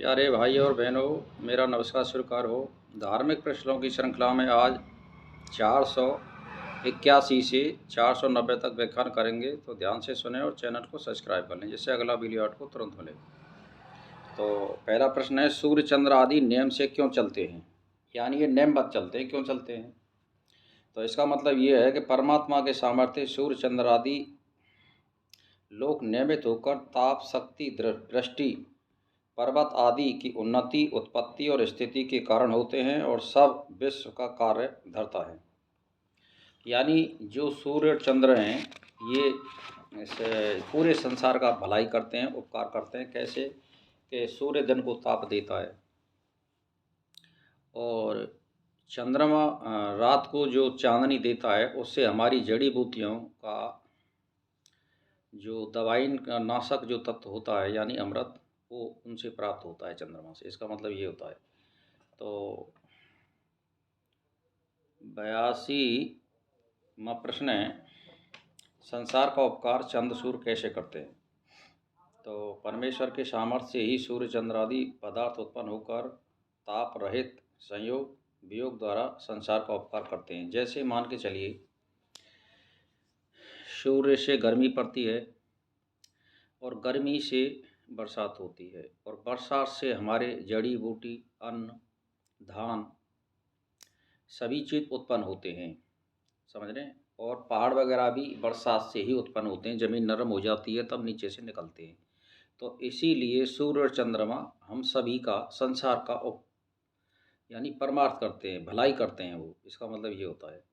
प्यारे भाई और बहनों, मेरा नमस्कार स्वीकार हो। धार्मिक प्रश्नों की श्रृंखला में आज 481 से 490 तक व्याख्यान करेंगे, तो ध्यान से सुने और चैनल को सब्सक्राइब कर लें जिससे अगला वीडियो आपको तुरंत मिले। तो पहला प्रश्न है, सूर्य चंद्र आदि नियम से क्यों चलते हैं? यानी ये नियमबद्ध चलते हैं, क्यों चलते हैं? तो इसका मतलब ये है कि परमात्मा के सामर्थ्य सूर्य चंद्र आदि लोक नियमित होकर ताप, शक्ति, दृष्टि, पर्वत आदि की उन्नति, उत्पत्ति और स्थिति के कारण होते हैं और सब विश्व का कार्य धरता है। यानी जो सूर्य चंद्र हैं ये पूरे संसार का भलाई करते हैं, उपकार करते हैं। कैसे कि सूर्य दिन को ताप देता है और चंद्रमा रात को जो चांदनी देता है, उससे हमारी जड़ी बूटियों का जो दवाई नाशक जो तत्व होता है यानी अमृत, वो उनसे प्राप्त होता है चंद्रमा से। इसका मतलब ये होता है। तो 82वां प्रश्न है, संसार का उपकार चंद्र सूर्य कैसे करते हैं? तो परमेश्वर के सामर्थ्य से ही सूर्य चंद्र आदि पदार्थ उत्पन्न होकर ताप रहित संयोग वियोग द्वारा संसार का उपकार करते हैं। जैसे मान के चलिए, सूर्य से गर्मी पड़ती है और गर्मी से बरसात होती है और बरसात से हमारे जड़ी बूटी, अन्न, धान, सभी चीज़ उत्पन्न होते हैं। समझ रहे हैं? और पहाड़ वगैरह भी बरसात से ही उत्पन्न होते हैं। ज़मीन नरम हो जाती है तब नीचे से निकलते हैं। तो इसीलिए सूर्य और चंद्रमा हम सभी का, संसार का यानी परमार्थ करते हैं, भलाई करते हैं वो। इसका मतलब ये होता है।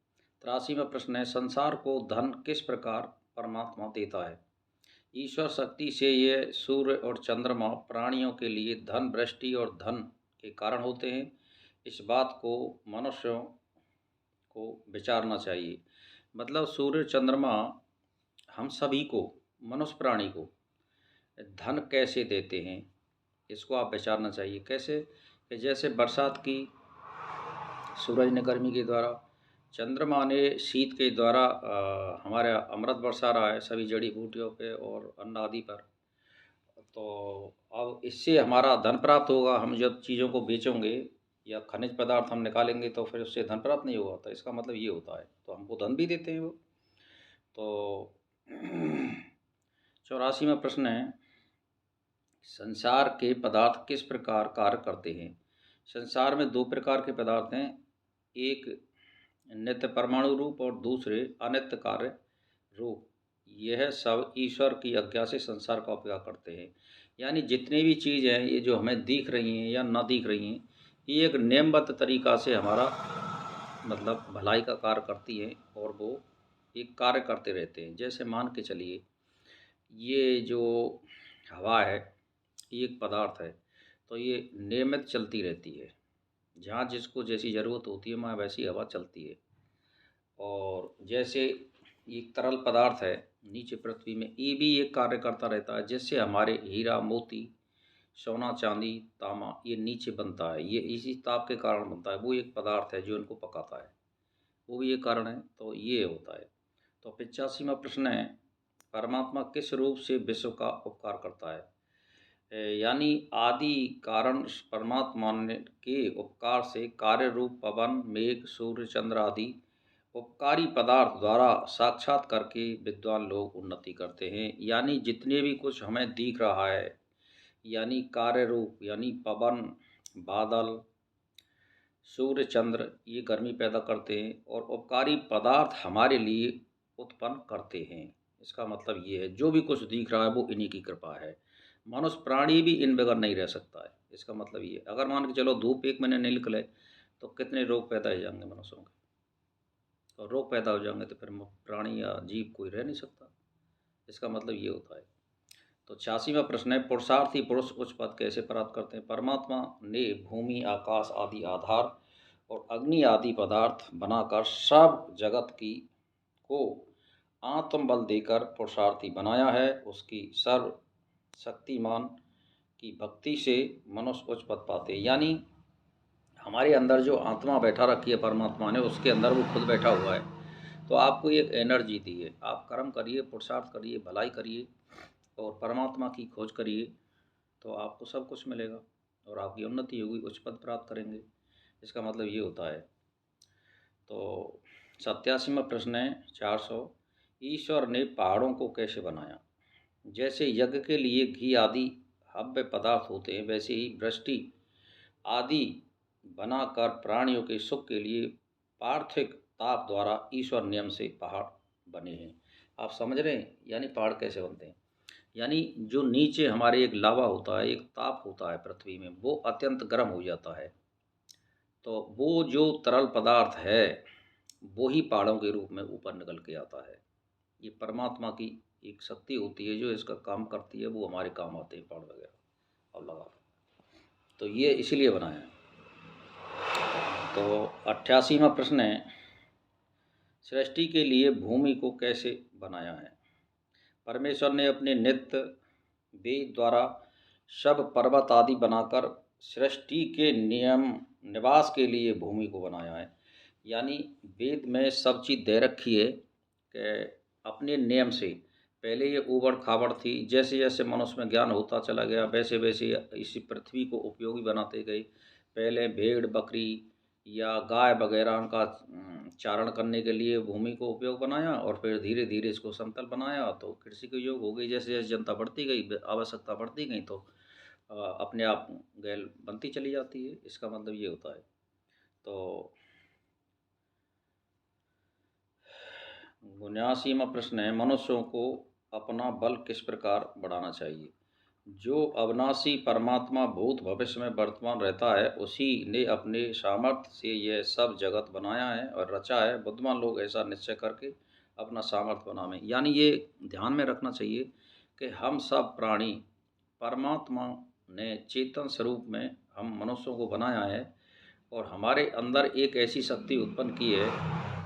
83वां प्रश्न है, संसार को धन किस प्रकार परमात्मा देता है? ईश्वर शक्ति से ये सूर्य और चंद्रमा प्राणियों के लिए धन, वृष्टि और धन के कारण होते हैं। इस बात को मनुष्यों को विचारना चाहिए। मतलब सूर्य चंद्रमा हम सभी को, मनुष्य प्राणी को धन कैसे देते हैं, इसको आप विचारना चाहिए। कैसे कि जैसे बरसात की सूरज ने गर्मी के द्वारा, चंद्रमा ने शीत के द्वारा हमारा अमृत बरसा रहा है सभी जड़ी बूटियों पे और अन्न आदि पर। तो अब इससे हमारा धन प्राप्त होगा। हम जब चीज़ों को बेचेंगे या खनिज पदार्थ हम निकालेंगे तो फिर उससे धन प्राप्त नहीं होगा। तो इसका मतलब ये होता है। तो हमको धन भी देते हैं वो। तो 84वां प्रश्न है, संसार के पदार्थ किस प्रकार कार्य करते हैं? संसार में दो प्रकार के पदार्थ हैं, एक नित्य परमाणु रूप और दूसरे अनित्य कार्य रूप। यह सब ईश्वर की आज्ञा से संसार का उपयोग करते हैं। यानी जितनी भी चीज़ हैं ये जो हमें दिख रही हैं या ना दिख रही हैं, ये एक नियमबद्ध तरीक़ा से हमारा मतलब भलाई का कार्य करती हैं और वो एक कार्य करते रहते हैं। जैसे मान के चलिए, ये जो हवा है ये एक पदार्थ है, तो ये नियमित चलती रहती है। जहाँ जिसको जैसी ज़रूरत होती है वहाँ वैसी हवा चलती है। और जैसे एक तरल पदार्थ है नीचे पृथ्वी में, ये भी एक कार्य करता रहता है जिससे हमारे हीरा, मोती, सोना, चांदी, तांबा ये नीचे बनता है। ये इसी ताप के कारण बनता है। वो एक पदार्थ है जो इनको पकाता है, वो भी एक कारण है। तो ये होता है। तो 85वां प्रश्न है, परमात्मा किस रूप से विश्व का उपकार करता है? यानी आदि कारण परमात्मा के उपकार से कार्य रूप पवन, मेघ, सूर्य, चंद्र आदि उपकारी पदार्थ द्वारा साक्षात करके विद्वान लोग उन्नति करते हैं। यानी जितने भी कुछ हमें दिख रहा है, यानी कार्य रूप यानी पवन, बादल, सूर्य, चंद्र ये गर्मी पैदा करते हैं और उपकारी पदार्थ हमारे लिए उत्पन्न करते हैं। इसका मतलब ये है जो भी कुछ दिख रहा है वो इन्हीं की कृपा है। मनुष्य प्राणी भी इन बगैर नहीं रह सकता है। इसका मतलब ये, अगर मान के चलो धूप एक महीने नहीं निकले तो कितने रोग पैदा हो जाएंगे मनुष्यों के। और रोग पैदा हो जाएंगे तो फिर प्राणी या जीव कोई रह नहीं सकता। इसका मतलब ये होता है। तो 86वां प्रश्न है, पुरुषार्थी पुरुष उच्च पद कैसे प्राप्त करते हैं? परमात्मा ने भूमि, आकाश आदि आधार और अग्नि आदि पदार्थ बनाकर सब जगत की को आत्मबल देकर पुरुषार्थी बनाया है। उसकी सर्व शक्तिमान की भक्ति से मनुष्य उच्च पद पाते हैं। यानी हमारे अंदर जो आत्मा बैठा रखी है परमात्मा ने, उसके अंदर वो खुद बैठा हुआ है। तो आपको एक एनर्जी दी है। आप कर्म करिए, पुरुषार्थ करिए, भलाई करिए और परमात्मा की खोज करिए, तो आपको सब कुछ मिलेगा। और आपकी उन्नति होगी, उच्च पद प्राप्त करेंगे। इसका मतलब ये होता है। तो 87वां प्रश्न है 400। ईश्वर ने पहाड़ों को कैसे बनाया? जैसे यज्ञ के लिए घी आदि हव्य पदार्थ होते हैं, वैसे ही वृष्टि आदि बनाकर प्राणियों के सुख के लिए पार्थिव ताप द्वारा ईश्वर नियम से पहाड़ बने हैं। आप समझ रहे हैं? यानी पहाड़ कैसे बनते हैं? यानी जो नीचे हमारे एक लावा होता है, एक ताप होता है पृथ्वी में, वो अत्यंत गर्म हो जाता है। तो वो जो तरल पदार्थ है वो ही पहाड़ों के रूप में ऊपर निकल के आता है। ये परमात्मा की एक शक्ति होती है जो इसका काम करती है, वो हमारे काम आते हैं पहाड़ वगैरह। और लगा तो ये इसीलिए बनाया है। तो 88वां प्रश्न है, सृष्टि के लिए भूमि को कैसे बनाया है? परमेश्वर ने अपने नित्य वेद द्वारा सब पर्वत आदि बनाकर सृष्टि के नियम निवास के लिए भूमि को बनाया है। यानी वेद में सब चीज़ दे रखी है कि अपने नियम से। पहले ये ऊबड़ खाबड़ थी, जैसे जैसे मनुष्य में ज्ञान होता चला गया वैसे वैसे इसी पृथ्वी को उपयोगी बनाते गए। पहले भेड़ बकरी या गाय वगैरह का चारण करने के लिए भूमि को उपयोग बनाया, और फिर धीरे धीरे इसको समतल बनाया तो कृषि के योग हो गई। जैसे जैसे जनता बढ़ती गई, आवश्यकता बढ़ती गई, तो अपने आप गैल बनती चली जाती है। इसका मतलब ये होता है। तो 79वां प्रश्न है, मनुष्यों को अपना बल किस प्रकार बढ़ाना चाहिए? जो अविनाशी परमात्मा भूत भविष्य में वर्तमान रहता है, उसी ने अपने सामर्थ्य से यह सब जगत बनाया है और रचा है। बुद्धिमान लोग ऐसा निश्चय करके अपना सामर्थ्य बनावें। यानी ये ध्यान में रखना चाहिए कि हम सब प्राणी परमात्मा ने चेतन स्वरूप में हम मनुष्यों को बनाया है, और हमारे अंदर एक ऐसी शक्ति उत्पन्न की है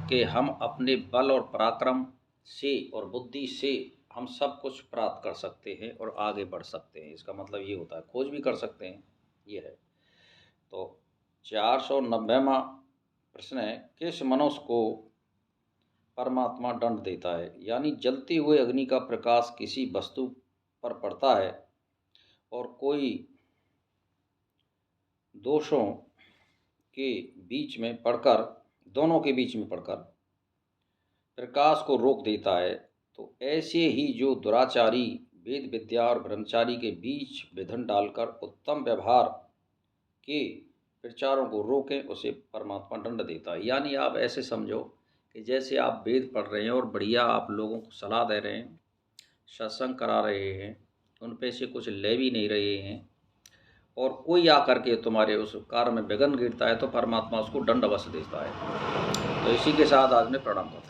कि हम अपने बल और पराक्रम से और बुद्धि से हम सब कुछ प्राप्त कर सकते हैं और आगे बढ़ सकते हैं। इसका मतलब ये होता है, खोज भी कर सकते हैं, ये है। तो 490वां प्रश्न है, किस मनुष्य को परमात्मा दंड देता है? यानी जलते हुए अग्नि का प्रकाश किसी वस्तु पर पड़ता है और कोई दोषों के बीच में पड़कर, दोनों के बीच में पड़कर प्रकाश को रोक देता है, तो ऐसे ही जो दुराचारी वेद विद्या और ब्रह्मचारी के बीच विघन डालकर उत्तम व्यवहार के प्रचारों को रोकें, उसे परमात्मा दंड देता है। यानी आप ऐसे समझो कि जैसे आप वेद पढ़ रहे हैं और बढ़िया आप लोगों को सलाह दे रहे हैं, सत्संग करा रहे हैं, उन पे से कुछ ले भी नहीं रहे हैं, और कोई आकर के तुम्हारे उस कार्य में विघन गिरता है, तो परमात्मा उसको दंड अवश्य देता है। तो इसी के साथ आज मैं प्रणाम करता हूँ।